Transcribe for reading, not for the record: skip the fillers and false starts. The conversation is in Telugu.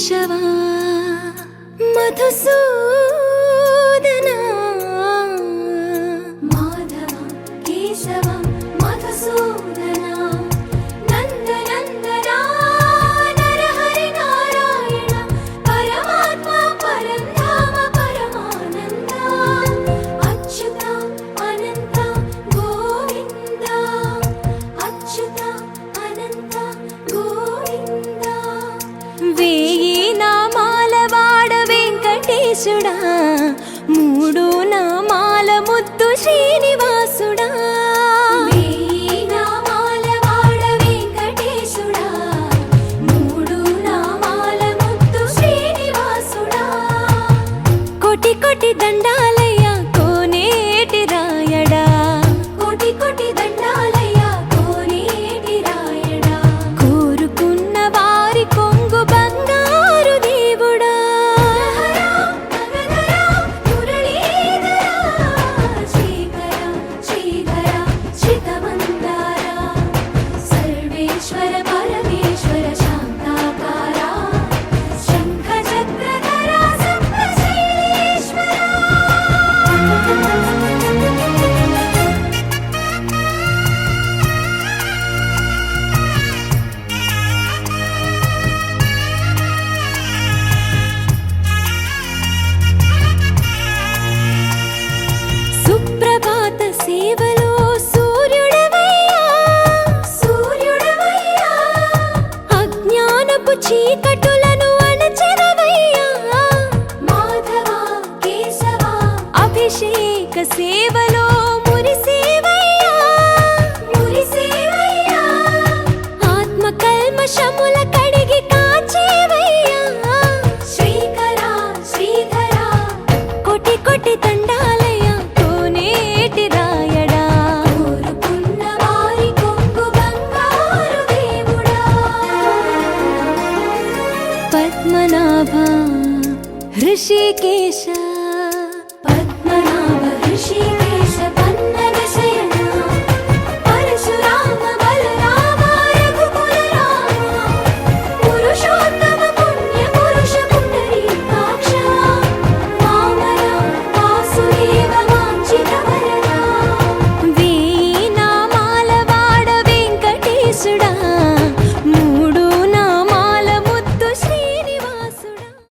కేశవ మధుసూదన మాధవ కేశవ మధుసూదన నందనందన నరహరి నారాయణ పరమాత్మ పరంధామ పరమానంద అచ్యుత అనంత గోవింద అచ్యుత అనంత గోవింద వేయి నామాల వాడ వెంకటేశుడా మూడు నామాల ముద్దు శ్రీనివాసుడా వేయి నామాల వాడ వెంకటేశుడా మూడు నామాల ముద్దు శ్రీనివాసుడా కోటి కోటి దండాలయ్య కోనేటి రాయడా కోటి కోటి దండాలయ్య కోనేటి రాయడా కోరుకున్న వారి కొంగు బంగారు దేవుడా నగధరా మురళీధరా శ్రీకర శ్రీధర శ్రితమందార సర్వేశ్వర పరమేశ్వర శాంతాకార శంఖ చక్రధర సప్తశైలేశ్వర సుప్రభాత సేవలో సూర్యుడవయ్యా సూర్యుడవయ్యా అజ్ఞానపు చీకటులను అణచెదవయ్యా మాధవ కేశవ అభిషేక సేవలో మురిసేవయ్యా మురిసేవయ్యా ఆత్మ కల్మషముల కడిగి కాచేవయ్యా శ్రీకర శ్రీధర కోటి కోటి దండాలయ్య కోనేటి రాయడా కోరుకున్న వారి కొంగు బంగారు దేవుడా పద్మనాభ హృషికేశ